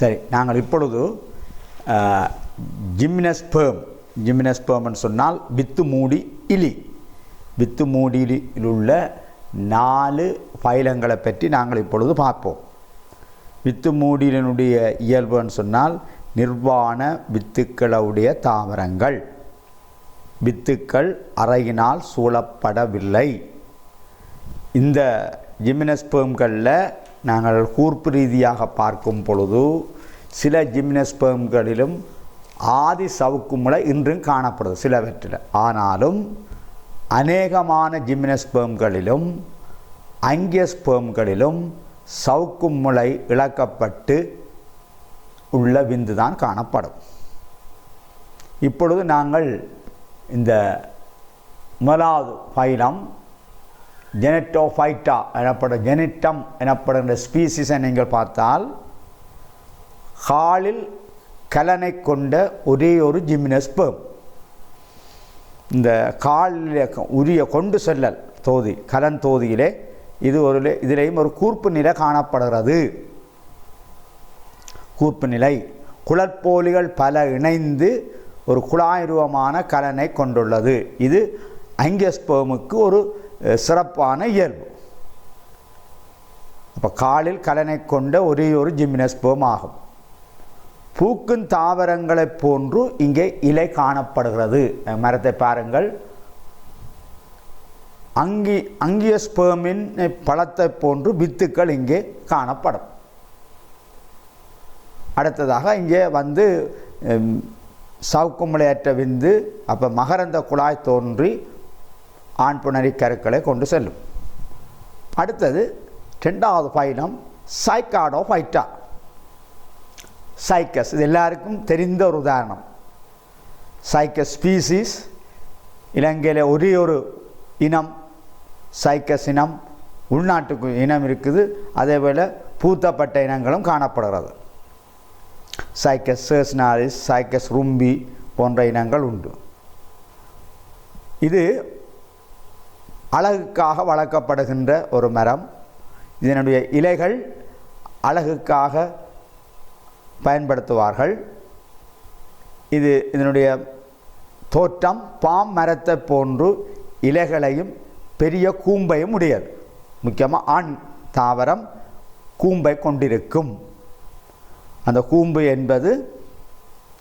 சரி, நாங்கள் இப்பொழுது ஜிம்னஸ்பேர்ம்னு சொன்னால் வித்து மூடி இலி. வித்து மூடியில் உள்ள 4 பைலங்களை பற்றி நாங்கள் இப்பொழுது பார்ப்போம். வித்து மூடியினுடைய இயல்புன்னு சொன்னால் நிர்வாண வித்துக்களுடைய தாவரங்கள். வித்துக்கள் அறையினால் சூழப்படவில்லை. இந்த ஜிம்னஸ்பேர்ம்களில் நாங்கள் கூர்ப்பு ரீதியாக பார்க்கும் பொழுது சில ஜிம்னஸ்பேர்ம்களிலும் ஆதி சவுக்கு முளை இன்றும் காணப்படுது சிலவற்றில். ஆனாலும் அநேகமான ஜிம்னஸ்பேர்ம்களிலும் ஆங்கியோஸ்பேர்ம்களிலும் சவுக்கு முளை இழக்கப்பட்டு உள்ள விந்து தான் காணப்படும். இப்பொழுது நாங்கள் இந்த முதலாவது பைலம் ஜெனட்டோஃபைட்டா ஜெனிட்டம் எனப்படுகின்ற ஸ்பீசிஸை நீங்கள் பார்த்தால் காலில் கலனை கொண்ட ஒரே ஒரு ஜிம்னஸ்பேர்ம். இந்த காலில் உரிய கொண்டு செல்லல் தோதி கலன் தோதியிலே இதிலேயும் ஒரு கூர்ப்பு நிலை காணப்படுகிறது. கூர்ப்பு நிலை குழற்போலிகள் பல இணைந்து ஒரு குழாயுருவமான கலனை கொண்டுள்ளது. இது ஆங்கியோஸ்பேர்முக்கு ஒரு சிறப்பான இயல்பு. அப்போ காலில் கலனை கொண்ட ஒரே ஒரு ஜிம்னஸ்பேர்ம் ஆகும். பூக்கும் தாவரங்களை போன்று இங்கே இலை காணப்படுகிறது. மரத்தை பாருங்கள். ஆங்கியோஸ்பேர்மின் பழத்தை போன்று வித்துக்கள் இங்கே காணப்படும். அடுத்ததாக இங்கே வந்து சவுக்குமுளையற்ற விந்து, அப்போ மகரந்த குழாய் தோன்றி ஆண் புணரி கருக்களை கொண்டு செல்லும். அடுத்தது 2வது பைலம் சைக்காடோஃபைட்டா. சைக்கஸ், இது எல்லாருக்கும் தெரிந்த ஒரு உதாரணம். சைக்கஸ் ஸ்பீசிஸ், இலங்கையில் ஒரே ஒரு இனம் சைக்கஸ் இனம், உள்நாட்டுக்கு இனம் இருக்குது. அதேபோல் பூத்தப்பட்ட இனங்களும் காணப்படுகிறது. சைக்கஸ் சேர்ஸ்னாரிஸ், சைக்கஸ் ரும்பி போன்ற இனங்கள் உண்டு. இது அழகுக்காக வளர்க்கப்படுகின்ற ஒரு மரம். இதனுடைய இலைகள் அழகுக்காக பயன்படுத்துவார்கள். இதனுடைய தோற்றம் பாம் மரத்தை போன்று இலைகளையும் பெரிய கூம்பையும் உடையது. முக்கியமாக ஆண் தாவரம் கூம்பை கொண்டிருக்கும். அந்த கூம்பு என்பது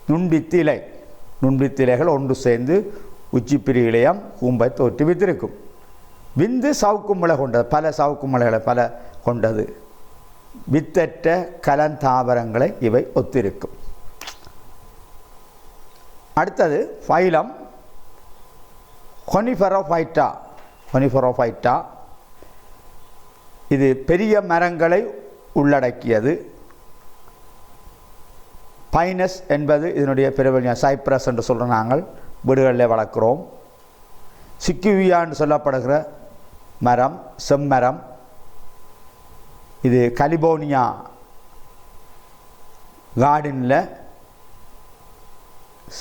நுண்பித்திலை. நுண்பித்திலைகள் ஒன்று சேர்ந்து உச்சிப்பிரி இலையம் கூம்பை தோற்றுவித்திருக்கும். விந்து சவுக்கு முளை கொண்டது, பல சவுக்கு முளைகளை பல கொண்டது. வித்தற்ற கலந்தாவரங்களை இவை ஒத்திருக்கும். அடுத்தது பைலம் கொனிஃபெரோஃபைட்டா. கொனிஃபெரோஃபைட்டா இது பெரிய மரங்களை உள்ளடக்கியது. பைனஸ் என்பது இதனுடைய பெருவெளியா, சைப்ரஸ் என்று சொல்கிற நாங்கள் வீடுகளில் வளர்க்குறோம். சிக்குவியான்னு சொல்லப்படுகிற மரம் செம்மரம். இது கலிபோர்னியா கார்டனில்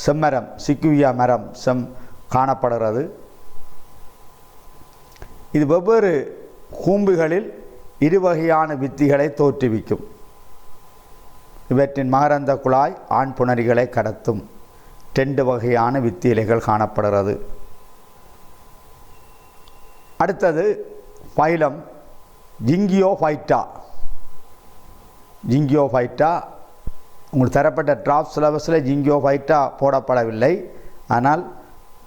செம்மரம், சிக்குவியா மரம் காணப்படுகிறது. இது வெவ்வேறு கூம்புகளில் இருவகையான வித்திகளை தோற்றுவிக்கும். இவற்றின் மகரந்த குழாய் ஆண் புணரிகளை கடத்தும். 2 வகையான வித்தி இலைகள் காணப்படுகிறது. அடுத்தது பைலம் ஜிங்கியோஃபைட்டா. ஜிங்கியோஃபைட்டா உங்களுக்கு தரப்பட்ட டிராப் சிலபஸில் ஜிங்கியோஃபைட்டா போடப்படவில்லை. ஆனால்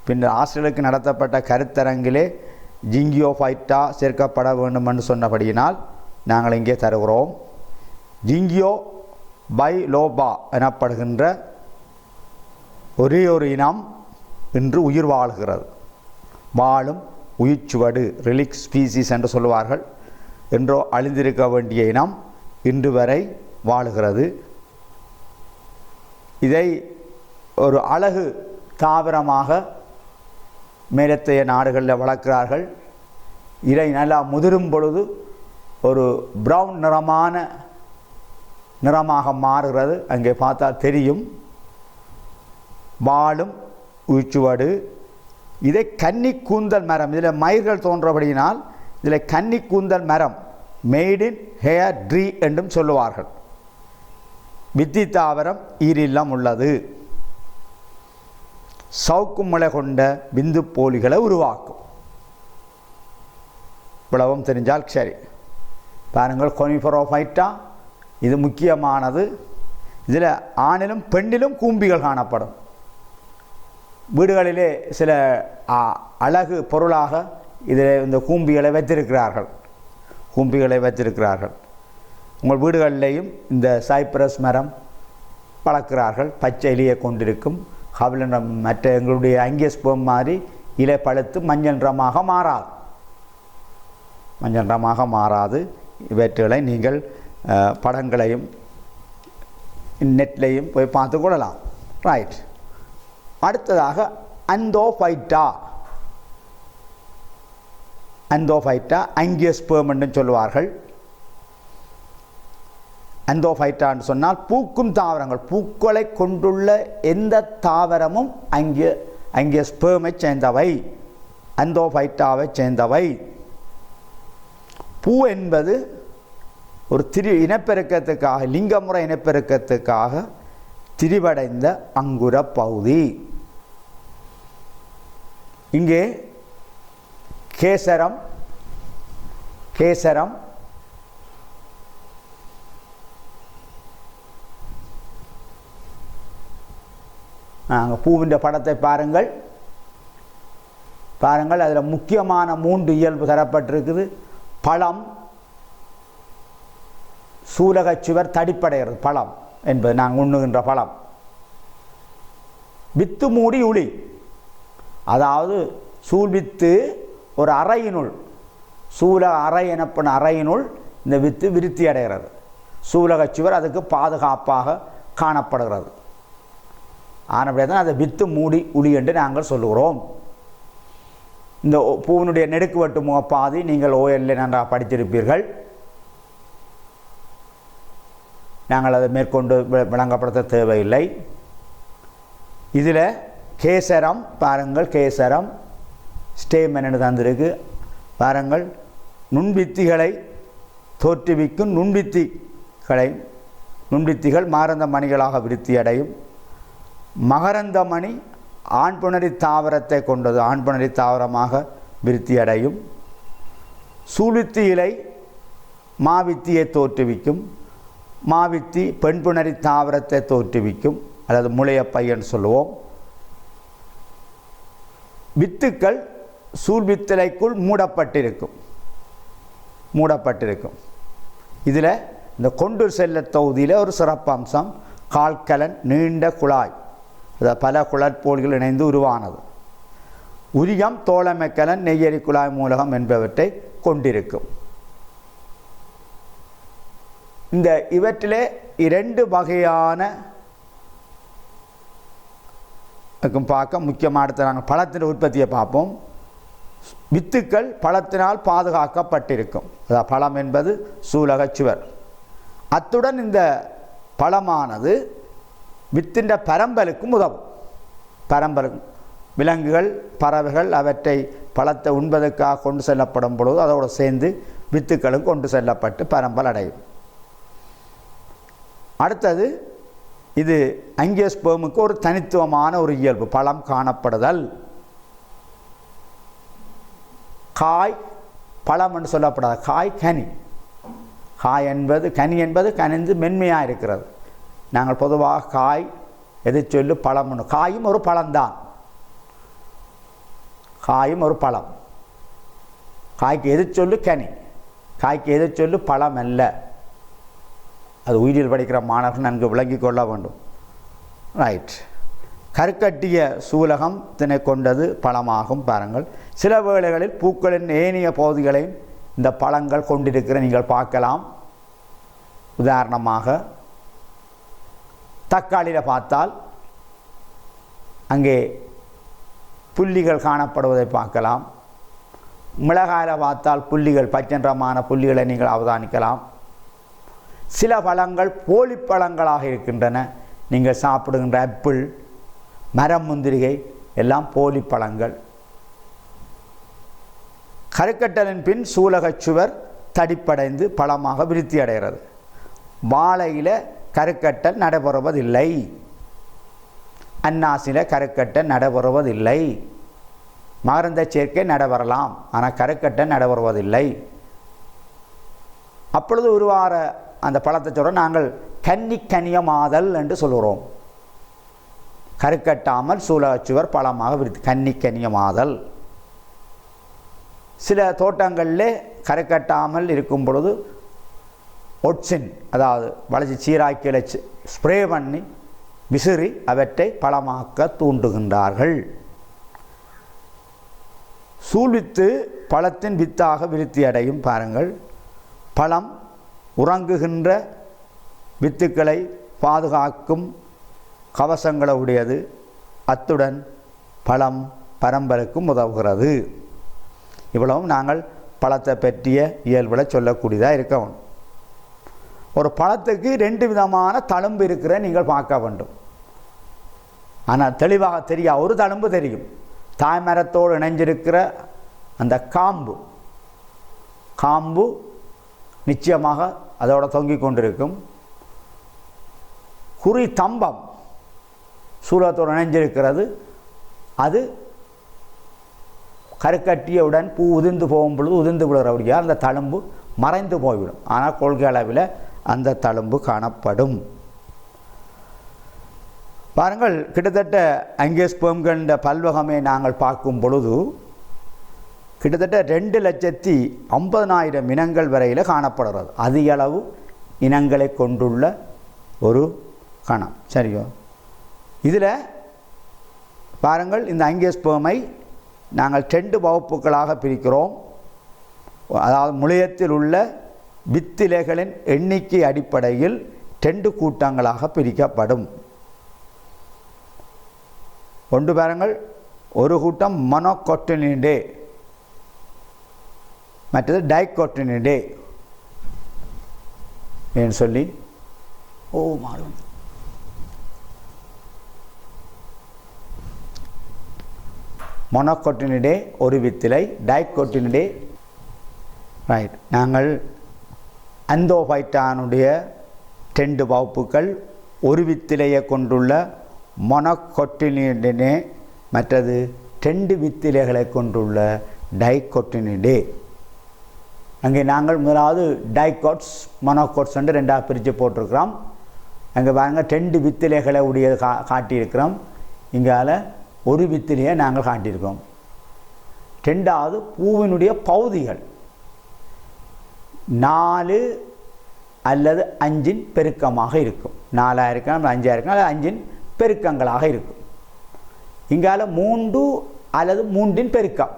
பின்னர் ஆசிரியர்களுக்கு நடத்தப்பட்ட கருத்தரங்கிலே ஜிங்கியோஃபைட்டா சேர்க்கப்பட வேண்டும் என்று சொன்னபடியினால் நாங்கள் இங்கே தருகிறோம். ஜிங்கியோ பைலோபா எனப்படுகின்ற ஒரே ஒரு இனம் இன்று உயிர் வாழ்கிறது. வாழும் உயிர்ச்சுவடு, ரிலிக் ஸ்பீசிஸ் என்று சொல்லுவார்கள். என்றோ அழிந்திருக்க வேண்டிய இனம் இன்று வரை வாழுகிறது. இதை ஒரு அழகு தாவரமாக மேலத்தைய நாடுகளில் வளர்க்கிறார்கள். இலை நல்லா முதிரும் பொழுது ஒரு ப்ரௌன் நிறமாக மாறுகிறது. அங்கே பார்த்தா தெரியும். வாழும் உயிர்ச்சுவடு. இதை கன்னி கூந்தல் மரம், இதில் மயிர்கள் தோன்றபடியினால் இதில் கன்னி கூந்தல் மரம், மேட் இன் ஹேர் ட்ரீ என்றும் சொல்லுவார்கள். வித்தி தாவரம் ஈரில்லம் உள்ளது. சவுக்கு முளை கொண்ட விந்து போலிகளை உருவாக்கும். இவ்வளவும் தெரிஞ்சால் சரி. பாருங்கள், கொனிஃபெரோஃபைட்டா இது முக்கியமானது. இதில் ஆணிலும் பெண்ணிலும் கூம்பிகள் காணப்படும். வீடுகளிலே சில அழகு பொருளாக இதில் இந்த கூம்பிகளை வைத்திருக்கிறார்கள். உங்கள் வீடுகளிலேயும் இந்த சைப்ரஸ் மரம் வளர்க்கிறார்கள். பச்சை இலையை கொண்டிருக்கும். கபில மற்ற எங்களுடைய ஆஞ்சியோஸ்பெர்ம் மாதிரி இலை பழுத்து மஞ்சள் நிறமாக மாறாது. இவற்றை நீங்கள் படங்களையும் நெட்லையும் போய் பார்த்து கொள்ளலாம். ரைட். அடுத்ததாக அந்தோஃபைட்டா ஆஞ்சியோஸ்பெர்ம் என்று சொல்லுவார்கள். அந்தோஃபைட்டான்னு சொன்னால் பூக்கும் தாவரங்கள், பூக்களை கொண்டுள்ள எந்த தாவரமும் ஆஞ்சியோஸ்பெர்மை சேர்ந்தவை, அந்தோஃபைட்டாவை சேர்ந்தவை. பூ என்பது ஒரு இனப்பெருக்கத்துக்காக, லிங்கமுறை இனப்பெருக்கத்துக்காக திரிவடைந்த அங்குர பகுதி. இங்கே கேசரம் பூவின் படத்தை பாருங்கள். அதில் முக்கியமான 3 இயல்பு தரப்பட்டிருக்குது. பழம், சூலகச்சுவர் தடிப்படைகிறது. பழம் என்பது நாங்கள் உண்ணுகின்ற பழம். வித்து மூடி உளி, அதாவது சூழ்வித்து ஒரு அறையினுள், சூல அறை எனப்படும் அறையினுள் இந்த வித்து விருத்தி அடைகிறது. சூலகச்சுவர் அதுக்கு பாதுகாப்பாக காணப்படுகிறது. ஆனபடியே தான் அதை வித்து மூடி உளி என்று நாங்கள் சொல்லுகிறோம். இந்த பூவினுடைய நெடுக்கு வெட்டு முகப்பாதி நீங்கள் ஓஎல்ல நன்றாக படித்திருப்பீர்கள். நாங்கள் அதை மேற்கொண்டு விளங்கப்படுத்த தேவையில்லை. இதில் கேசரம் பாருங்கள், கேசரம் ஸ்டேமன் என்று தந்திருக்கு பாருங்கள். நுண்வித்திகளை தோற்றுவிக்கும் நுண்வித்திகள் மாரந்த மணிகளாக விருத்தி அடையும். மகரந்த மணி ஆண்புணரி தாவரத்தை கொண்டது, ஆண்புணரி தாவரமாக விருத்தி அடையும். சூழ்வித்தி இலை மாவித்தியை தோற்றுவிக்கும். மாவித்தி பெண்புணரி தாவரத்தை தோற்றுவிக்கும், அல்லது முளையப்பையன் சொல்லுவோம். வித்துக்கள் சூழ்வித்திலைக்குள் மூடப்பட்டிருக்கும். இதில் இந்த கொண்டு செல்ல தொகுதியில் ஒரு சிறப்பம்சம் கால்கலன், நீண்ட குழாய், அதாவது பல குழற்போல்கள் இணைந்து உருவானது. உரியம், தோழமைக்கலன், நெய்யரி குழாய் மூலகம் என்பவற்றை கொண்டிருக்கும். இந்த இவற்றிலே 2 வகையான பார்க்க முக்கியமாக. அடுத்த நாங்கள் பழத்தின் உற்பத்தியை பார்ப்போம். வித்துக்கள் பழத்தினால் பாதுகாக்கப்பட்டிருக்கும். அதாவது பழம் என்பது சூலகச்சுவர். அத்துடன் இந்த பழமானது வித்தின் பரம்பலுக்கும் உதவும். விலங்குகள், பறவைகள் அவற்றை பழத்தை உண்பதற்காக கொண்டு செல்லப்படும் பொழுது அதோடு சேர்ந்து வித்துக்களும் கொண்டு செல்லப்பட்டு பரம்பல் அடையும். அடுத்தது, இது ஆஞ்சியோஸ்பெர்முக்கு ஒரு தனித்துவமான ஒரு இயல்பு, பழம் காணப்படுதல். காய் பழம் என்று சொல்லப்படாது, காய் கனி. கனி என்பது கனிந்து மென்மையாக இருக்கிறது. நாங்கள் பொதுவாக காய் எதை சொல்லு பழம், காயும் ஒரு பழம்தான். காயும் ஒரு பழம். காய்க்கு எது சொல்லு கனி, காய்க்கு எது சொல்லு பழம் அல்ல. அது உயிரியல் படிக்கிற மாணவர்கள் நன்கு விளங்கி கொள்ள வேண்டும். ரைட். கருக்கட்டிய சூலகம் தினை கொண்டது பழமாகும். பாருங்கள், சில வேளைகளில் பூக்களின் ஏனைய பகுதிகளையும் இந்த பழங்கள் கொண்டிருக்கிற நீங்கள் பார்க்கலாம். உதாரணமாக தக்காளியில் பார்த்தால் அங்கே புள்ளிகள் காணப்படுவதை பார்க்கலாம். மிளகாயில் பார்த்தால் புள்ளிகள், பச்சென்றமான புள்ளிகளை நீங்கள் அவதானிக்கலாம். சில பழங்கள் போலி பழங்களாக இருக்கின்றன. நீங்கள் சாப்பிடுகின்ற ஆப்பிள், மரம், முந்திரிகை எல்லாம் போலி பழங்கள். கருக்கட்டலின் பின் சூலகச்சுவர் தடிப்படைந்து பழமாக விருத்தி அடைகிறது. வாழையில் கருக்கட்டல் நடைபெறுவதில்லை. அன்னாசியில் கருக்கட்டல் நடைபெறுவதில்லை. மகரந்த சேர்க்கை நடைபெறலாம், ஆனால் கருக்கட்டல் நடைபெறுவதில்லை. அப்பொழுது உருவார அந்த பழத்தை சொல்ல நாங்கள் கன்னிக்கனியமாதல் என்று சொல்கிறோம். கருக்கட்டாமல் சூலகச்சுவர் பழமாக விரித்து கன்னிக்கனியமாதல். சில தோட்டங்களில் கருக்கட்டாமல் இருக்கும் பொழுது ஒட்சின், அதாவது வளைச்சி சீராக்கியில் ஸ்ப்ரே பண்ணி விசிறி அவற்றை பழமாக்க தூண்டுகின்றார்கள். சூழ்வித்து பழத்தின் வித்தாக விருத்தி அடையும். பாருங்கள், பழம் உறங்குகின்ற வித்துக்களை பாதுகாக்கும் கவசங்களை உடையது. அத்துடன் பழம் பரம்பரைக்கும் உதவுகிறது. இவ்வளவும் நாங்கள் பழத்தை பற்றிய இயல்புகளை சொல்லக்கூடியதாக இருக்கணும். ஒரு பழத்துக்கு 2 விதமான தழும்பு இருக்கிற நீங்கள் பார்க்க வேண்டும். ஆனால் தெளிவாக தெரியா. ஒரு தழும்பு தெரியும், தாய்மரத்தோடு இணைஞ்சிருக்கிற அந்த காம்பு நிச்சயமாக அதோட தொங்கிக் கொண்டிருக்கும். குறி தம்பம் சூலத்தோடு இணைஞ்சிருக்கிறது. அது கருக்கட்டியவுடன் பூ உதிர்ந்து போகும் பொழுது உதிர்ந்து விடுகிறபடியாக அந்த தழும்பு மறைந்து போய்விடும். ஆனால் கொள்கை அளவில் அந்த தழும்பு காணப்படும். பாருங்கள், கிட்டத்தட்ட அங்கேஸ்பெர்ம்கள் பல்வகமே நாங்கள் பார்க்கும் பொழுது கிட்டத்தட்ட 2,50,000 இனங்கள் வரையில் காணப்படுகிறது. அதிக அளவு இனங்களை கொண்டுள்ள ஒரு கணம். சரியோ? இதில் பாருங்கள், இந்த அங்கேஸ்பெர்மை நாங்கள் 2 வகுப்புகளாக பிரிக்கிறோம். அதாவது முளையத்தில் உள்ள வித்திலைகளின் எண்ணிக்கை அடிப்படையில் 2 கூட்டங்களாக பிரிக்கப்படும். ஒன்று பாருங்கள், ஒரு கூட்டம் மொனோகோட்டினிடே, மற்றது டைகோட்டினிடே என்று சொல்லி மாறும். மொனோகோட்டினிடே ஒரு வித்திலை, டைகோட்டினிடே. ரைட். நாங்கள் அந்தோபைட்டானுடைய 2 வகுப்புகள் ஒரு வித்திலையை கொண்டுள்ள மொனோகோட்டினிடே, மற்றது 2 வித்திலைகளை கொண்டுள்ள டைகோட்டினிடே. அங்கே நாங்கள் முதலாவது டைகோட்ஸ் மொனோகோட்ஸ் என்று 2ஆக பிரித்து போட்டிருக்கிறோம். அங்கே பாருங்கள் 2 வித்திலைகளை உடையது காட்டியிருக்கிறோம். இங்கால ஒரு வித்திலையை நாங்கள் காட்டியிருக்கோம். 2வது பூவினுடைய பகுதிகள் 4 அல்லது 5 பெருக்கமாக இருக்கும். 4 இருக்கலாம், 5 இருக்கலாம், அல்லது 5 பெருக்கங்களாக இருக்கும். இங்கால 3 அல்லது 3 பெருக்கம்.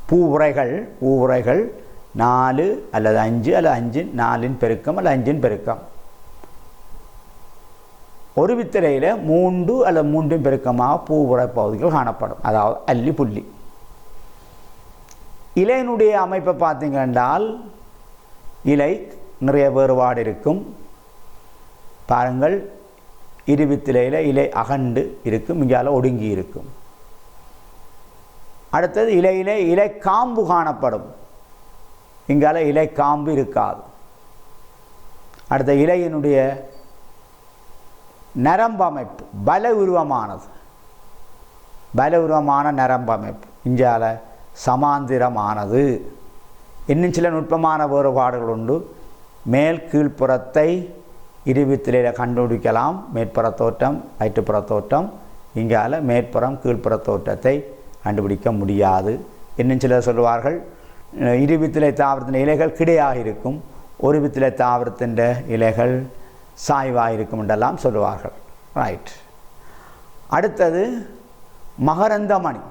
பூவுரைகள் 4 அல்லது 5 அல்லது 5 4 பெருக்கம் அல்லது 5 பெருக்கம். ஒரு வித்திரையில் 3 அல்லது 3 பெருக்கமாக பூவுரை பகுதிகள் காணப்படும். அதாவது அல்லி புள்ளி. இலையினுடைய அமைப்பை பார்த்தீங்க என்றால் இலை நிறைய வேறுபாடு இருக்கும். பாருங்கள், இருவித்திலையில் இலை அகண்டு இருக்கும், இங்கால ஒடுங்கி இருக்கும். அடுத்தது இலையிலே இலை காம்பு காணப்படும், இங்கால இலை காம்பு இருக்காது. அடுத்த இலையினுடைய நரம்பு அமைப்பு பல உருவமான நரம்பு அமைப்பு இங்கால சமாந்திரமானது. இன்னும் சில நுட்பமான வேறுபாடுகள் உண்டு. மேல் கீழ்ப்புறத்தை இருவித்திலையில் கண்டுபிடிக்கலாம். மேற்புற தோற்றம், வயிற்றுப்புற தோற்றம். இங்கால மேற்புறம் கீழ்ப்புற தோற்றத்தை கண்டுபிடிக்க முடியாது. இன்னும் சிலர் சொல்லுவார்கள், இருவித்திலை தாவரத்தின் இலைகள் கிடையாக இருக்கும், ஒரு வித்திலை தாவரத்தின் இலைகள் சாய்வாக இருக்கும் என்றெல்லாம் சொல்லுவார்கள். ரைட். அடுத்தது மகரந்தமணி.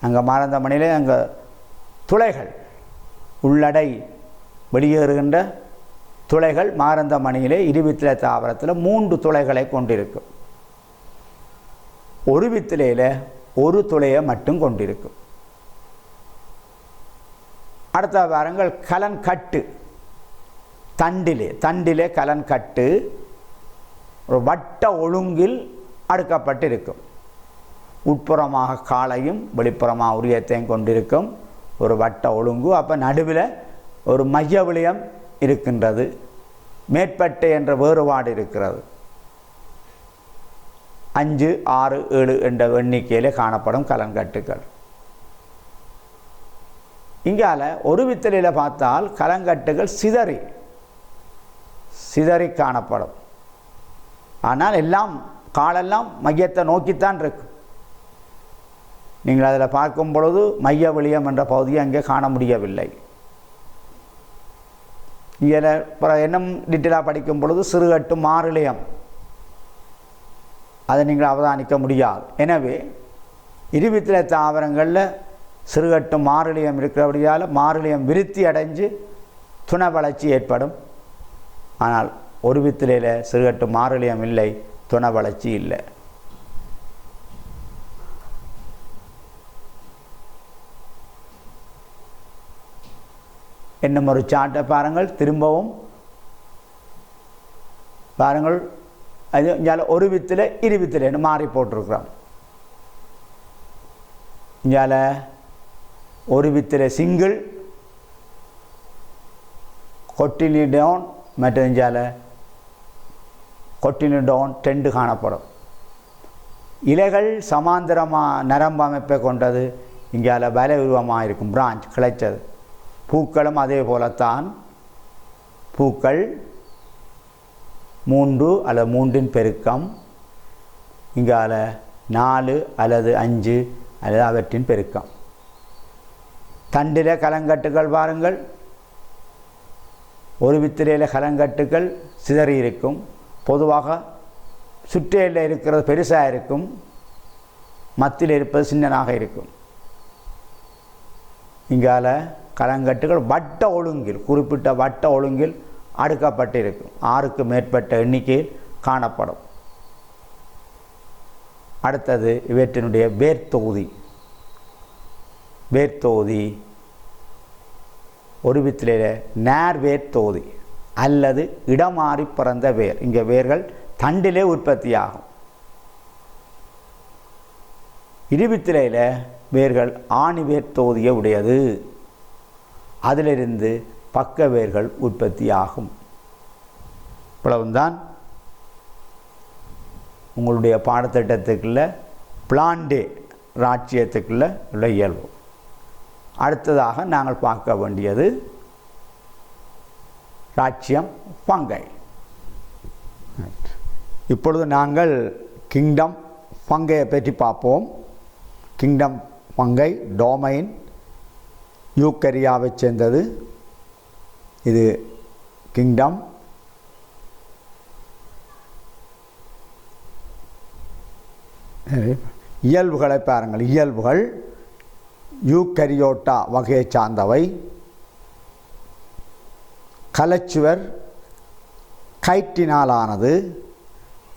அங்கே மகரந்தமணியிலே அங்கே துளைகள் உள்ளடை வெளியேறுகின்ற துளைகள் மகரந்தமணியிலே இருவித்திலை தாவரத்தில் 3 துளைகளை கொண்டிருக்கும். ஒரு வித்திலையில் ஒரு துளையை மட்டும் கொண்டிருக்கும். அடுத்த வாரங்கள் கலன் கட்டு. தண்டிலே கலன் கட்டு ஒரு வட்ட ஒழுங்கில் அடுக்கப்பட்டிருக்கும். உட்புறமாக காலையும் வெளிப்புறமாக உரியத்தையும் கொண்டிருக்கும் ஒரு வட்ட ஒழுங்கு. அப்போ நடுவில் ஒரு மைய விளியம் இருக்கின்றது. மேற்பட்டை என்ற வேறுபாடு இருக்கிறது. 5, 6, 7 என்ற எண்ணிக்கையிலே காணப்படும் கலங்கட்டுகள். இங்கால ஒரு வித்தலையில் பார்த்தால் கலங்கட்டுகள் சிதறி காணப்படும். ஆனால் எல்லாம் காலெல்லாம் மையத்தை நோக்கித்தான் இருக்கும். நீங்கள் அதில் பார்க்கும் பொழுது மைய விளியம் என்ற பகுதியை அங்கே காண முடியவில்லை. இதில் இன்னும் டீட்டெயிலாக படிக்கும் பொழுது சிறுகட்டு மாறிலியம் அதை நீங்கள் அவதானிக்க முடியாது. எனவே இருவித்திலை தாவரங்களில் சிறுகட்டு மாறிலியம் இருக்கிறபடியால் மாறிலியம் விருத்தி அடைஞ்சு துணை வளர்ச்சி ஏற்படும். ஆனால் ஒரு வித்திலையில் சிறுகட்டு மாறிலியம் இல்லை, துணை வளர்ச்சி இல்லை. இன்னும் ஒரு சாட்டை பாருங்கள், திரும்பவும் பாருங்கள். அது இங்கே ஒரு வித்தில் இரு வித்திலைன்னு மாறி போட்டிருக்கிறோம். இங்கே ஒரு வித்தில் சிங்கிள் கொட்டினிடோன் மற்ற இங்கே கொட்டினிடோன் 2 காணப்படும். இலைகள் சமாந்தரமாக நரம்பு அமைப்பை கொண்டது. இங்கே வலை உருவமாக இருக்கும், பிரான்ச் கிளைச்சது. பூக்களும் அதே போலத்தான். பூக்கள் 3 அல்லது 3 பெருக்கம், இங்கால 4 அல்லது 5 அல்லது அவற்றின் பெருக்கம். தண்டில கலங்கட்டுகள் பாருங்கள். ஒரு வித்திரையில் கலங்கட்டுகள் சிதறி இருக்கும். பொதுவாக சுற்றையில் இருக்கிறது பெருசாக இருக்கும், மத்தியில் இருப்பது சின்னனாக இருக்கும். இங்கால கலங்கட்டுகள் வட்ட ஒழுங்கில், குறிப்பிட்ட வட்ட ஒழுங்கில் அடுக்கப்பட்டிருக்கும். 6க்கு மேற்பட்ட எண்ணிக்கையில் காணப்படும். அடுத்தது இவற்றினுடைய வேர்த்தொகுதி. ஒரு வித்திலையில் நேர் வேர்த்தொகுதி அல்லது இடமாறி பிறந்த வேர். இங்கே வேர்கள் தண்டிலே உற்பத்தியாகும். இருவித்திலையில் வேர்கள் ஆணி வேர்த்தொகுதியை உடையது. அதிலிருந்து பக்க வேர்கள் உற்பத்தியாகும். இவ்வளவுதான் உங்களுடைய பாடத்திட்டத்துக்குள்ள பிளான்டே ராட்சியத்துக்குள்ள உள்ள இயல்பு. அடுத்ததாக நாங்கள் பார்க்க வேண்டியது ராட்சியம் ஃபங்கை. இப்பொழுது நாங்கள் கிங்டம் ஃபங்கையை பற்றி பார்ப்போம். கிங்டம் ஃபங்கை டொமைன் யூக்கரியாவை சேர்ந்தது. இது கிங்டம். இயல்புகளை பாருங்கள். இயல்புகள் யூக்கரியோட்டா வகையை சார்ந்தவை. கலச்சுவர் கைட்டினாலானது.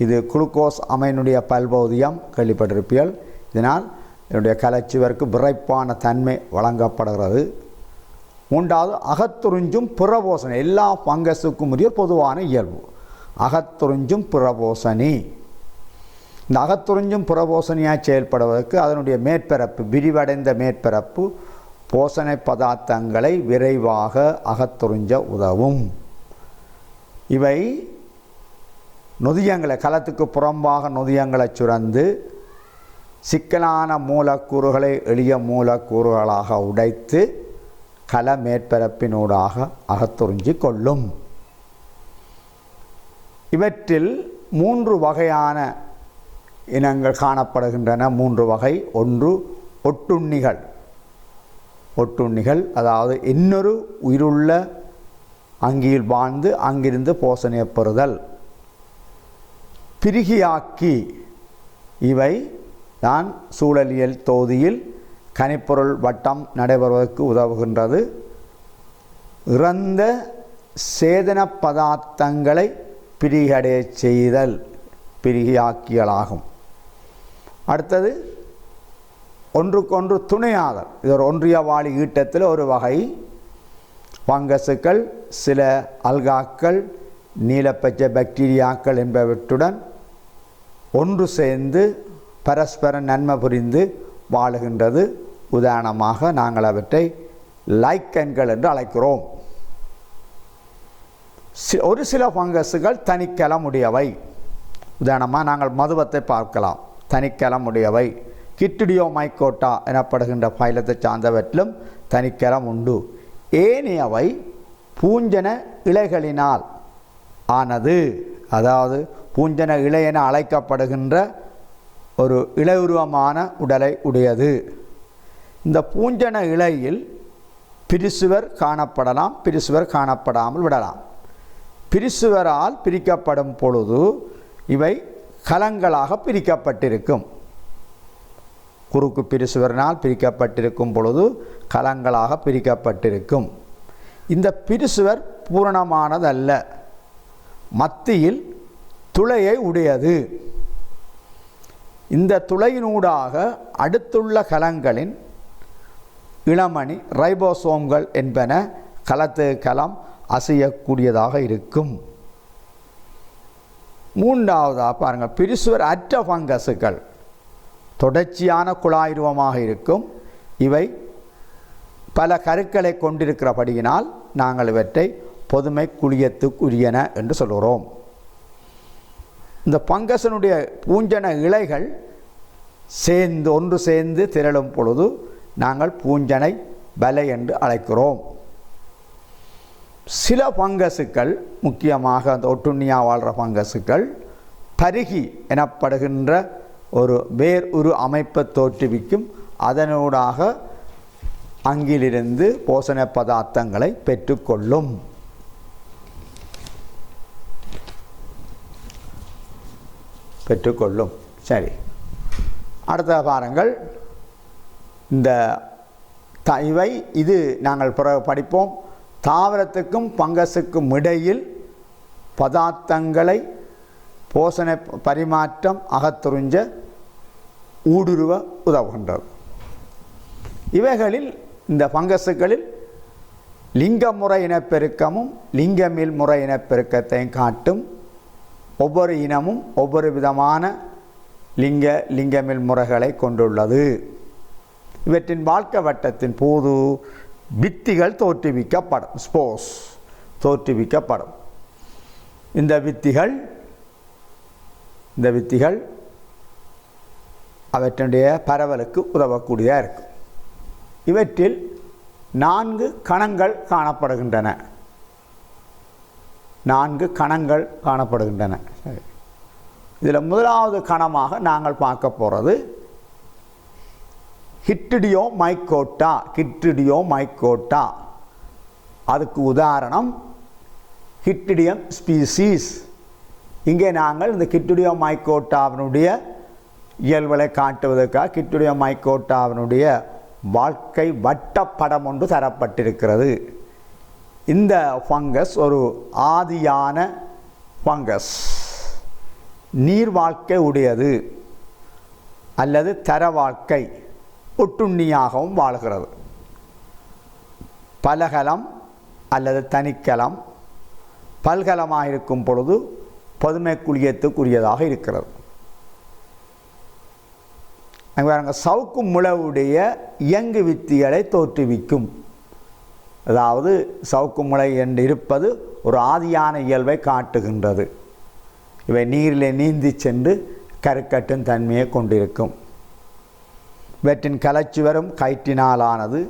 இது குளுக்கோஸ் அமைனுடைய பல்பகுதியம் கேள்விப்பட்டிருப்பீர்கள். இதனால் இதனுடைய கலச்சுவருக்கு விரைப்பான தன்மை வழங்கப்படுகிறது. 3வது அகத்துறிஞ்சும் புறபோசனை. எல்லா ஃபங்கஸுக்கும் உரிய பொதுவான இயல்பு அகத்துறிஞ்சும் புறபோசனி. இந்த அகத்துறிஞ்சும் புறபோசனியாக செயல்படுவதற்கு அதனுடைய மேற்பரப்பு, விரிவடைந்த மேற்பரப்பு போசனை பதார்த்தங்களை விரைவாக அகத்துறிஞ்ச உதவும். இவை நொதியங்களை, கலத்துக்கு புறம்பாக நொதியங்களை சுரந்து சிக்கலான மூலக்கூறுகளை எளிய மூலக்கூறுகளாக உடைத்து கல மேற்பரப்பினூடாக அகத்துறிஞ்சி கொள்ளும். இவற்றில் 3 வகையான இனங்கள் காணப்படுகின்றன. 3 வகை. ஒன்று ஒட்டுண்ணிகள், அதாவது இன்னொரு உயிருள்ள அங்கியில் வாழ்ந்து அங்கிருந்து போசனையை பெறுதல். பிரிகியாக்கி. இவை தான் சூழலியல் தொகுதியில் கனிப்பொருள் வட்டம் நடைபெறுவதற்கு உதவுகின்றது. இறந்த சேதன பதார்த்தங்களை பிரிகடைய செய்தல் பிரிகியாக்கிகளாகும். அடுத்தது ஒன்றுக்கொன்று துணையாதல். இது ஒரு ஒன்றிய வாழி ஈட்டத்தில் ஒரு வகை. ஃபங்கஸுக்கள், சில அல்காக்கள், நீலப்பச்சை பாக்டீரியாக்கள் என்பவற்றுடன் ஒன்று சேர்ந்து பரஸ்பர நன்மை புரிந்து வாழுகின்றது. உதாரணமாக நாங்கள் அவற்றை லைக்கன்கள் என்று அழைக்கிறோம். ஒரு சில ஃபங்கஸுகள் தனிக்கலமுடையவை. உதாரணமாக நாங்கள் மதுவத்தை பார்க்கலாம், தனிக்கலமுடையவை. கிட்டிடியோமைக்கோட்டா எனப்படுகின்ற பைலத்தை சார்ந்தவற்றிலும் தனிக்கலம் உண்டு. ஏனையவை பூஞ்சன இலைகளினால் ஆனது, அதாவது பூஞ்சன இலை என அழைக்கப்படுகின்ற ஒரு இலையுருவமான உடலை உடையது. இந்த பூஞ்சன இலையில் பிரிசுவர் காணப்படலாம், பிரிசுவர் காணப்படாமல் விடலாம். பிரிசுவரால் பிரிக்கப்படும் பொழுது இவை கலங்களாக பிரிக்கப்பட்டிருக்கும். குறுக்கு பிரிசுவரினால் பிரிக்கப்பட்டிருக்கும் பொழுது கலங்களாக பிரிக்கப்பட்டிருக்கும். இந்த பிரிசுவர் பூரணமானதல்ல, மத்தியில் துளையை உடையது. இந்த துளையினூடாக அடுத்துள்ள கலங்களின் இளமணி ரைபோசோம்கள் என்பன கலத்து கலம் அசையக்கூடியதாக இருக்கும். மூன்றாவதாக பாருங்கள், பிரிசுவர் அற்ற ஃபங்கஸுகள் தொடர்ச்சியான குழாயுருவமாக இருக்கும். இவை பல கருக்களை கொண்டிருக்கிறபடியினால் நாங்கள் இவற்றை பொதுமை குழியத்துக்குரியன என்று சொல்கிறோம். இந்த பங்கசனுடைய பூஞ்சன இலைகள் ஒன்று சேர்ந்து திரளும் பொழுது நாங்கள் பூஞ்சனை பலை என்று அழைக்கிறோம். சில பங்கசுக்கள், முக்கியமாக அந்த ஒட்டுண்ணியா வாழ்கிற பங்கசுக்கள் பருகி எனப்படுகின்ற ஒரு வேர் உரு அமைப்பை தோற்றுவிக்கும். அதனூடாக அங்கிலிருந்து போஷண பதார்த்தங்களை பெற்றுக்கொள்ளும். சரி, அடுத்த பாருங்கள். இந்த இவை இது நாங்கள் படிப்போம். தாவரத்துக்கும் பங்கஸுக்கும் இடையில் பதார்த்தங்களை போஷண பரிமாற்றம் அகத்துறிஞ்ச ஊடுருவ உதவுகின்றது. இவைகளில் இந்த பங்கஸுகளில் லிங்கமுறை இனப்பெருக்கமும் லிங்கமில் முறை இனப்பெருக்கத்தையும் காட்டும். ஒவ்வொரு இனமும் ஒவ்வொரு விதமான லிங்கமில் முறைகளை கொண்டுள்ளது. இவற்றின் வாழ்க்கை வட்டத்தின் போது வித்திகள் தோற்றுவிக்கப்படும், ஸ்போர்ஸ் தோற்றுவிக்கப்படும். இந்த வித்திகள் அவற்றினுடைய பரவலுக்கு உதவக்கூடியதாக இருக்கும். இவற்றில் 4 கணங்கள் காணப்படுகின்றன. 4 கணங்கள் காணப்படுகின்றன. இதில் முதலாவது கணமாக நாங்கள் பார்க்க போகிறது ஹிட்டிடியோமைக்கோட்டா. அதுக்கு உதாரணம் ஹிட்டிடியம் ஸ்பீசிஸ். இங்கே நாங்கள் இந்த ஹிட்டிடியோமைக்கோட்டாவினுடைய இயல்புகளை காட்டுவதற்காக ஹிட்டிடியோமைக்கோட்டாவினுடைய வாழ்க்கை வட்டப்படம் ஒன்று தரப்பட்டிருக்கிறது. இந்த ஃபங்கஸ் ஒரு ஆதியான ஃபங்கஸ், நீர் வாழ்க்கை உடையது அல்லது தர வாழ்க்கை, ஒட்டுண்ணியாகவும் வாழ்கிறது. பலகலம் அல்லது தனிக்கலம், பல்கலமாக இருக்கும் பொழுது பொதுமை குழியத்துக்குரியதாக இருக்கிறது. அங்கே சவுக்கு முளைவுடைய இயங்கு வித்திகளை தோற்றுவிக்கும். அதாவது சவுக்கு முளை என்று இருப்பது ஒரு ஆதியான இயல்பை காட்டுகின்றது. இவை நீரிலே நீந்தி சென்று கருக்கட்டும் தன்மையை கொண்டிருக்கும். இவற்றின் கலைச்சுவரும் கயிற்றினாலானது.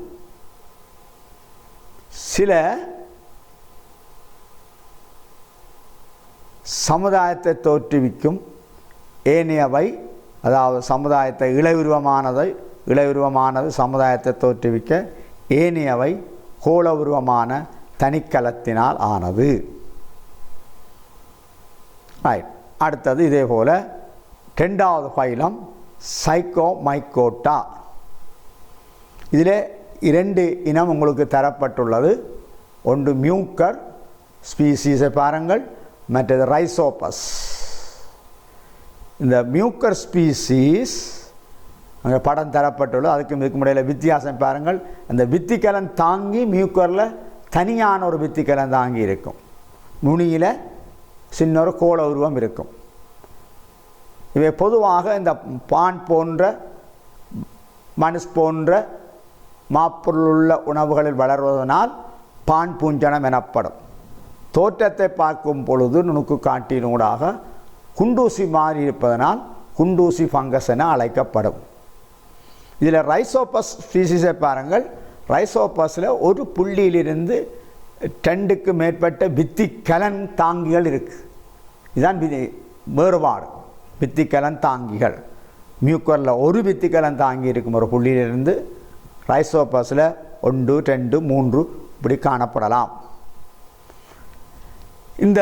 சில சமுதாயத்தை தோற்றுவிக்கும். ஏனையவை, அதாவது சமுதாயத்தை இளையுருவமானது சமுதாயத்தை தோற்றுவிக்க, ஏனையவை கோள உருவமான தனிக்கலத்தினால் ஆனது. அடுத்தது இதே போல 2வது பைலம் சைக்கோமைக்கோட்டா. இதில் 2 இனம் உங்களுக்கு தரப்பட்டுள்ளது. ஒன்று மியூக்கர் ஸ்பீசிஸை பாருங்கள், மற்றது ரைசோபஸ். இந்த மியூக்கர் ஸ்பீசிஸ் அங்கே படம் தரப்பட்டுள்ளது. அதுக்கும் இதுக்கு முறையில் வித்தியாசம் பாருங்கள். அந்த வித்திக்கலன் தாங்கி மியூக்கரில் தனியான ஒரு வித்திக்கலன் தாங்கி இருக்கும். நுனியில் சின்ன ஒரு கோள உருவம் இருக்கும். இவை பொதுவாக இந்த பான் போன்ற மனுஸ் போன்ற மாப்பொருளுள்ள உணவுகளில் வளர்வதனால் பான் பூஞ்சனம் எனப்படும். தோற்றத்தை பார்க்கும் பொழுது நுணுக்கு காட்டினூடாக குண்டூசி மாறி இருப்பதனால் குண்டூசி ஃபங்கஸ் என அழைக்கப்படும். இதில் ரைசோபஸ் ஸ்பீசிஸை பாருங்கள். ரைசோபஸில் ஒரு புள்ளியிலிருந்து 2க்கு மேற்பட்ட வித்திக்கலன் தாங்கிகள் இருக்குது. இதுதான் வேறுபாடு. வித்திக்கலன் தாங்கிகள் மியூக்கரில் ஒரு வித்திக்கலன் தாங்கி இருக்கும் ஒரு புள்ளியிலிருந்து ரைசோபஸில் 1, 2, 3 இப்படி காணப்படலாம். இந்த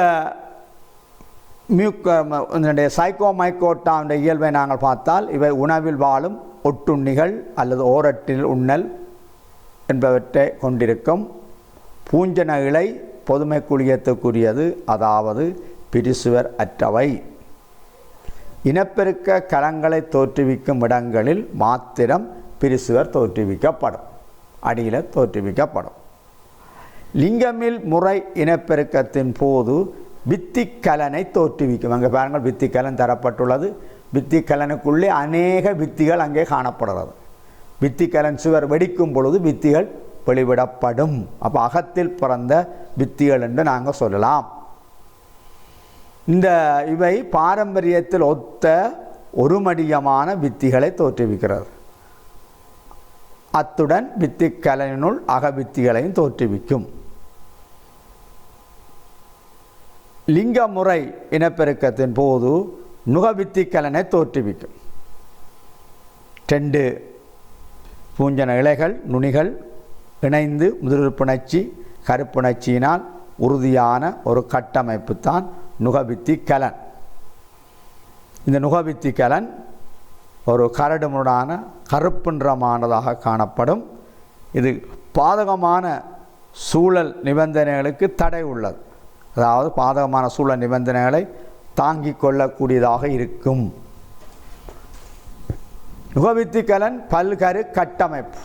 இதனுடைய சைக்கோமைக்கோட்டாவுடைய இயல்பை நாங்கள் பார்த்தால் இவை உணவில் வாழும் ஒட்டுண்ணிகள் அல்லது ஓரட்டில் உண்ணல் என்பவற்றை கொண்டிருக்கும். பூஞ்சன இலை பொதுமை குழியத்துக்குரியது, அதாவது பிரிசுவர் அற்றவை. இனப்பெருக்க கலங்களை தோற்றுவிக்கும் இடங்களில் மாத்திரம் பிரிசுவர் தோற்றுவிக்கப்படும், அடியில் தோற்றுவிக்கப்படும். லிங்கமில் முறை இனப்பெருக்கத்தின் போது வித்திக்கலனை தோற்றுவிக்கும். அங்கே பாருங்கள், வித்திக்கலன் தரப்பட்டுள்ளது. வித்திக்கலனுக்குள்ளே அநேக வித்திகள் அங்கே காணப்படுகிறது. வித்திக்கலன் சுவர் வெடிக்கும் பொழுது வித்திகள் வெளிவிடப்படும். அப்போ அகத்தில் பிறந்த வித்திகள் என்று நாங்கள் சொல்லலாம். இவை பாரம்பரியத்தில் ஒத்த ஒருமடியமான வித்திகளை தோற்றுவிக்கிறது. அத்துடன் வித்திக்கலனுள் அகவித்திகளையும் தோற்றுவிக்கும். லிங்க முறை இனப்பெருக்கத்தின் போது நுகவித்திக்கலனை தோற்றுவிக்கும். 2 பூஞ்சன இலைகள் நுனிகள் இணைந்து முதிர்ப்புணர்ச்சி கருப்புணர்ச்சியினால் உறுதியான ஒரு கட்டமைப்பு தான் நுகவித்திக்கலன். இந்த நுகவித்திக்கலன் ஒரு கரடுமுரடான கருப்பு நிறமானதாக காணப்படும். இது பாதகமான சூழல் நிபந்தனைகளுக்கு தடை உள்ளது. அதாவது பாதகமான சூழல் நிபந்தனைகளை தாங்கிக் கொள்ளக்கூடியதாக இருக்கும். நுகவித்திக்கலன் பல்கரு கட்டமைப்பு.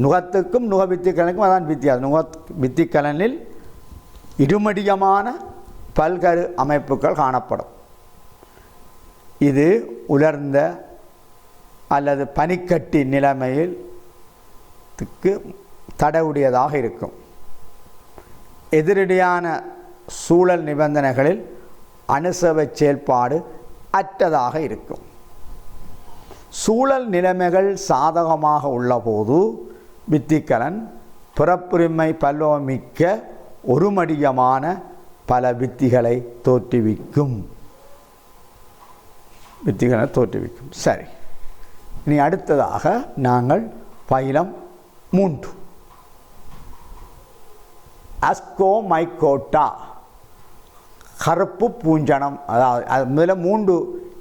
நுகத்துக்கும் நுகவித்திக்கலனுக்கும் அதான் வித்தியாசம். வித்திக்கலனில் இருமடியமான பல்கரு அமைப்புகள் காணப்படும். இது உலர்ந்த அல்லது பனிக்கட்டி நிலைமையில் தடையுடையதாக இருக்கும். எதிரடியான சூழல் நிபந்தனைகளில் அணுசேவை செயல்பாடு அற்றதாக இருக்கும். சூழல் நிலைமைகள் சாதகமாக உள்ளபோது வித்திக்கலன் பிறப்புரிமை பல்வமிக்க ஒருமடியமான பல வித்திகளை தோற்றுவிக்கும். வித்திகளை தோற்றுவிக்கும். சரி, இனி அடுத்ததாக நாங்கள் பைலம் 3 அஸ்கோமைக்கோட்டா கருப்பு பூஞ்சனம். அதாவது முதல்ல 3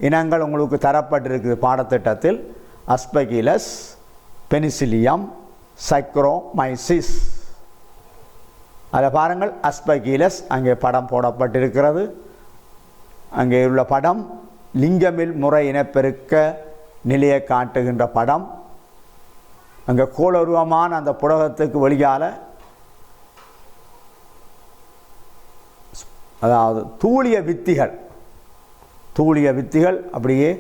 இனங்கள் உங்களுக்கு தரப்பட்டிருக்குது பாடத்திட்டத்தில். அஸ்பகிலஸ், பெனிசிலியம், சைக்ரோமைசிஸ். அதில் பாருங்கள், அஸ்பகிலஸ் அங்கே படம் போடப்பட்டிருக்கிறது. அங்கே உள்ள படம் லிங்கமில் முறை இனப்பெருக்க நிலையை காட்டுகின்ற படம். அங்கே கோளுருவமான அந்த புடகத்துக்கு வெளியால் அதாவது தூளிய வித்திகள் அப்படியே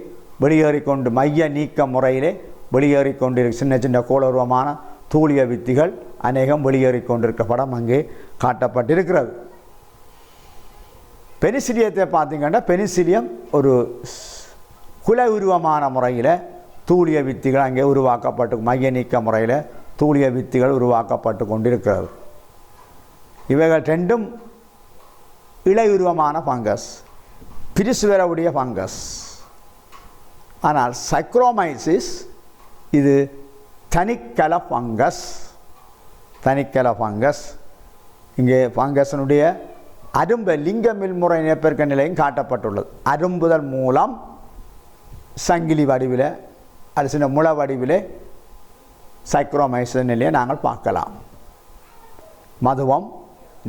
வெளியேறிக்கொண்டு மைய நீக்க முறையிலே வெளியேறிக்கொண்டிருக்கு. சின்ன சின்ன கோளுருவமான தூளிய வித்திகள் அநேகம் வெளியேறிக்கொண்டிருக்க படம் அங்கே காட்டப்பட்டிருக்கிறது. பெனிசிலியத்தை பார்த்தீங்கன்னா, பெனிசிலியம் ஒரு குல உருவமான முறையில் தூளிய வித்திகள் அங்கே உருவாக்கப்பட்டு மைய நீக்க முறையில் தூளிய வித்திகள் உருவாக்கப்பட்டு கொண்டிருக்கிறது. இவைகள் 2ம் இலையுருவமான ஃபங்கஸ், பிரிசுவரவுடைய ஃபங்கஸ். ஆனால் சைக்ரோமைசிஸ் இது தனிக்கல ஃபங்கஸ். இங்கே ஃபங்கஸினுடைய அரும்பு லிங்கமில் முறை இனப்பெருக்க நிலையும் காட்டப்பட்டுள்ளது. அரும்புதல் மூலம் சங்கிலி வடிவில் அது சின்ன முள வடிவில் சைக்ரோமைசிஸ் நிலையை நாங்கள் பார்க்கலாம். மதுவம்,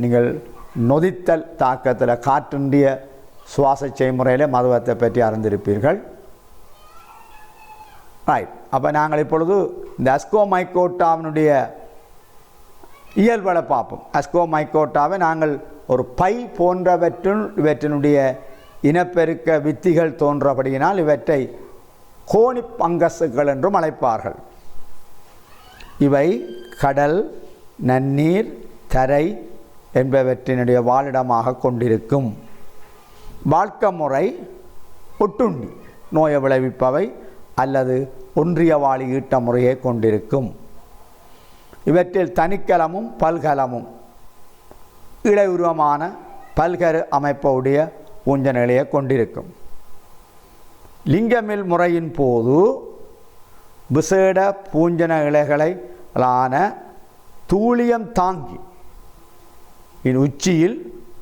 நீங்கள் நொதித்தல் தாக்கத்தில் காற்றின்றிய சுவாச செய்முறையில் மதுவத்தை பற்றி அறிந்திருப்பீர்கள். ரைட். அப்போ நாங்கள் இப்பொழுது இந்த அஸ்கோமைக்கோட்டாவினுடைய இயல்பலை பார்ப்போம். அஸ்கோமைக்கோட்டாவை நாங்கள் ஒரு பை இவற்றினுடைய இனப்பெருக்க வித்திகள் தோன்றபடியினால் இவற்றை கோணி பங்கசுகள் என்றும் அழைப்பார்கள். இவை கடல், நன்னீர், தரை, என்பவற்றினுடைய வாழிடமாக கொண்டிருக்கும். வாழ்க்கை முறை ஒட்டுண்ணி நோயை விளைவிப்பவை அல்லது ஒன்றிய வாழி ஈட்ட முறையை கொண்டிருக்கும். இவற்றில் தனிக்கலமும் பல்கலமும் இடையுருவமான பல்கரு அமைப்புடைய பூஞ்சனைகளையே கொண்டிருக்கும். லிங்கமில் முறையின் போது விசேட பூஞ்சன இலைகளான தூளியம் தாங்கி உச்சியில்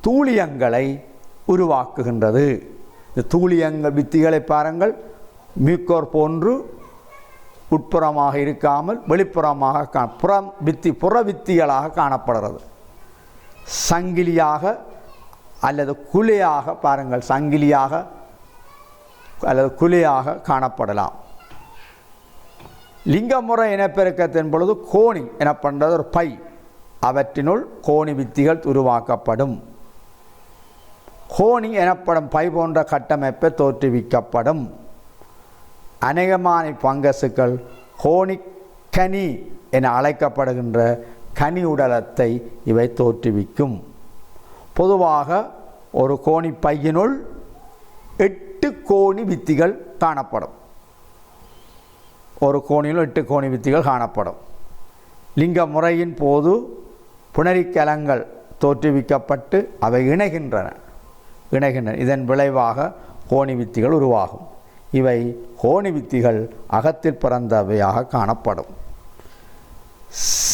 தூளியங்களை உருவாக்குகின்றது. இந்த தூளியங்கள் வித்திகளை பாருங்கள், மியூக்கோர் போன்று உட்புறமாக இருக்காமல் வெளிப்புறமாக புற வித்திகளாக காணப்படுகிறது. சங்கிலியாக அல்லது குலையாக பாருங்கள், சங்கிலியாக அல்லது குலையாக காணப்படலாம். லிங்கமுறை இனப்பெருக்கத்தின் பொழுது கோணி எனப்படுறது ஒரு பை, அவற்றினுள் கோணி வித்திகள் உருவாக்கப்படும். கோணி எனப்படும் பை போன்ற கட்டமைப்பை தோற்றுவிக்கப்படும். அநேகமான பங்கசுக்கள் கோணி கனி என அழைக்கப்படுகின்ற கனி உடலத்தை இவை தோற்றுவிக்கும். பொதுவாக ஒரு கோணி பையினுள் 8 கோணி வித்திகள் காணப்படும். ஒரு கோணியில் 8 கோணி வித்திகள் காணப்படும். லிங்க முறையின் போது புணரிக்கலங்கள் தோற்றுவிக்கப்பட்டு அவை இணைகின்றன. இதன் விளைவாக கோணி வித்திகள் உருவாகும். இவை கோணி வித்திகள் அகத்தில் பிறந்தவையாக காணப்படும்.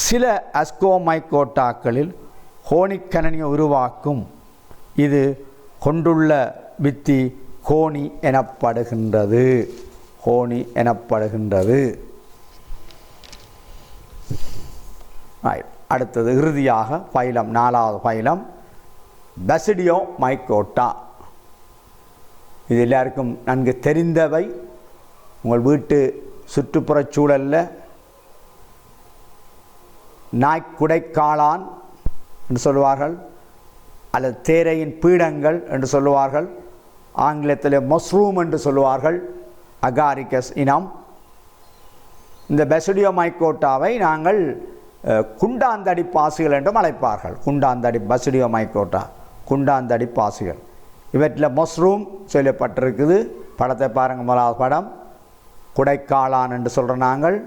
சில அஸ்கோமைகோட்டாக்களில் கோணிக்கனனியை உருவாக்கும். இது கொண்டுள்ள வித்தி கோணி எனப்படுகின்றது. அடுத்தது இறுதியாக பைலம், 4வது பைலம் பாசிடியோமைகோட்டா. இது எல்லாருக்கும் நன்கு தெரிந்தவை. உங்கள் வீட்டு சுற்றுப்புறச் சூழலில் நாய்க்குடைக்காளான் என்று சொல்லுவார்கள், அல்லது தேரையின் பீடங்கள் என்று சொல்லுவார்கள். ஆங்கிலத்தில் மஷ்ரூம் என்று சொல்லுவார்கள், அகாரிகஸ் இனம். இந்த பாசிடியோமைகோட்டாவை நாங்கள் குண்டாந்தடி பாசிகள் என்றும் அழைப்பார்கள். பாசிடியோமைகோட்டா குண்டாந்தடி பாசிகள். இவற்றில் மஷ்ரூம் சொல்லப்பட்டிருக்குது. படத்தை பாருங்கள், முதலாவது படம். குடைக்காளான் என்று சொல்கிற நாங்கள்.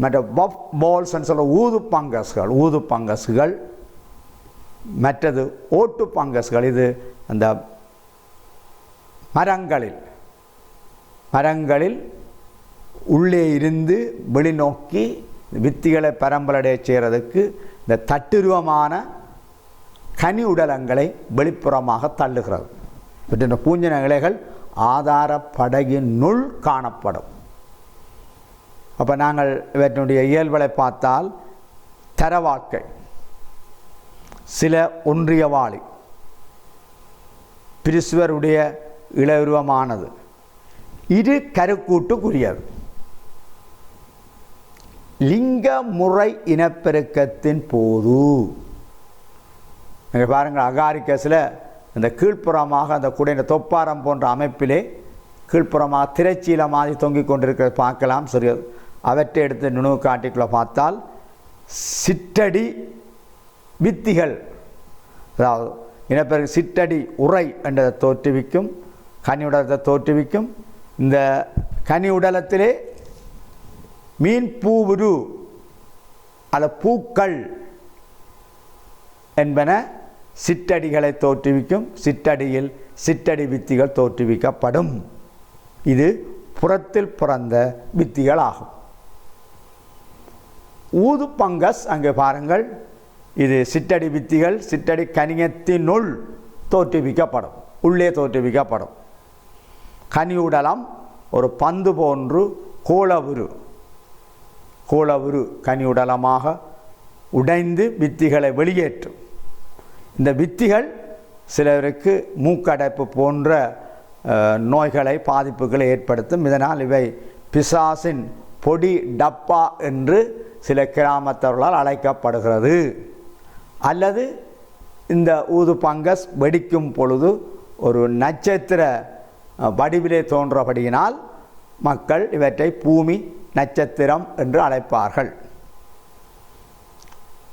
மற்ற பஃப் பால்ஸ் என்று சொல்கிற ஊது பங்கஸ்கள். மற்றது ஓட்டு பங்கஸ்கள். இது அந்த மரங்களில் உள்ளே இருந்து வெளிநோக்கி வித்திகளை பரம்பலடைய செய்கிறதுக்கு இந்த தட்டுருவமான கனி உடலங்களை வெளிப்புறமாக தள்ளுகிறது. இவற்றின் பூஞ்சன இலைகள் ஆதார படகினுள் காணப்படும். அப்போ நாங்கள் இவற்றினுடைய இயல்புகளை பார்த்தால் தரவாக்கை, சில ஒன்றிய வாளி, பிரிசுவருடைய இளவுருவமானது, இரு கருக்கூட்டுக்குரியது. லிங்க முறை இனப்பெருக்கத்தின் போது நீங்கள் பாருங்கள், அகாரிகஸில் இந்த கீழ்ப்புறமாக அந்த குடைந்த தொப்பாரம் போன்ற அமைப்பிலே கீழ்ப்புறமாக திரைச்சீல மாதிரி தொங்கிக் கொண்டிருக்கிறது பார்க்கலாம். சரி, அவற்றை எடுத்து நுணுவு காட்டிக்குள்ளே பார்த்தால் சிற்றடி வித்திகள், அதாவது இனப்பெருக்க சிற்றடி உரை என்றதை தோற்றுவிக்கும், கனி உடலத்தை தோற்றுவிக்கும். இந்த கனி உடலத்திலே மீன் பூவுரு அல்ல பூக்கள் என்பன சிற்றடிகளை தோற்றுவிக்கும். சிற்றடியில் சிற்றடி வித்திகள் தோற்றுவிக்கப்படும். இது புறத்தில் பிறந்த வித்திகள் ஆகும். ஊது பங்கஸ் அங்கே பாருங்கள், இது சிற்றடி வித்திகள் சிற்றடி கனியத்தினுள் தோற்றுவிக்கப்படும், உள்ளே தோற்றுவிக்கப்படும். கனியுடலம் ஒரு பந்து போன்று கோளவுரு கனியுடலமாக உடைந்து வித்திகளை வெளியேற்றும். இந்த வித்திகள் சிலருக்கு மூக்கடைப்பு போன்ற நோய்களை பாதிப்புகளை ஏற்படுத்தும். இதனால் இவை பிசாசின் பொடி டப்பா என்று சில கிராமத்தவர்களால் அழைக்கப்படுகிறது. அல்லது இந்த ஊது பங்கஸ் வெடிக்கும் பொழுது ஒரு நட்சத்திர வடிவிலே தோன்றபடியினால் மக்கள் இவற்றை பூமி நட்சத்திரம் என்று அழைப்பார்கள்.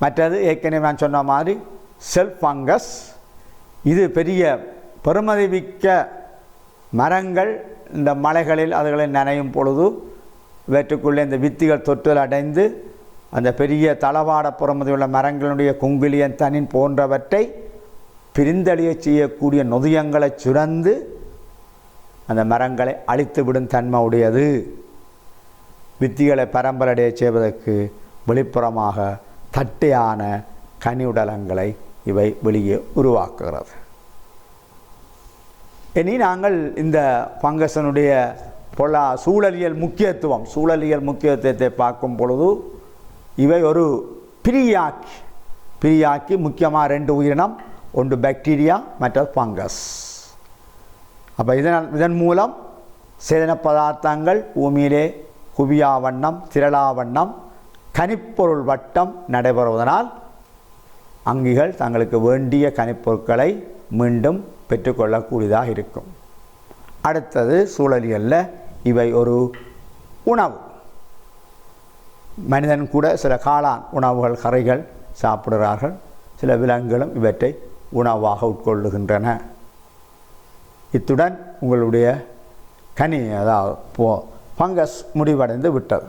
மற்றது ஏற்கனவே நான் சொன்ன மாதிரி செல்ஃப் ஃபங்கஸ். இது பெரிய பெருமதிமிக்க மரங்கள் இந்த மலைகளில் அதுகளை நனையும் பொழுது இவற்றுக்குள்ளே இந்த வித்திகள் தொற்றல் அடைந்து அந்த பெரிய தளவாட புறமதியுள்ள மரங்களுடைய குங்கிலியன் தனின் போன்றவற்றை பிரிந்தழிய செய்யக்கூடிய நொதியங்களை சுரந்து அந்த மரங்களை அழித்துவிடும் தன்மை உடையது. வித்திகளை பரம்பரடைய செய்வதற்கு வெளிப்புறமாக தட்டையான கனியுடலங்களை இவை வெளியே உருவாக்குகிறது. இனி நாங்கள் இந்த ஃபங்கஸனுடைய சூழலியல் முக்கியத்துவத்தை பார்க்கும் பொழுது இவை ஒரு பிரியாக்கி முக்கியமாக 2 உயிரினம், ஒன்று பாக்டீரியா, மற்றது ஃபங்கஸ். அப்போ இதன் மூலம் சேதன பதார்த்தங்கள் பூமியிலே குவியா வண்ணம் திரளா வண்ணம் கனிப்பொருள் வட்டம் நடைபெறுவதனால் அங்கிகள் தங்களுக்கு வேண்டிய கனிப்பொருட்களை மீண்டும் பெற்றுக்கொள்ளக்கூடியதாக இருக்கும். அடுத்தது சூழலியல்ல இவை ஒரு உணவு. மனிதன் கூட சில காளான் உணவுகள் கறிகள் சாப்பிடுகிறார்கள். சில விலங்குகளும் இவற்றை உணவாக உட்கொள்ளுகின்றன. இத்துடன் உங்களுடைய அதாவது ஃபங்கஸ் முடிவடைந்து விட்டது.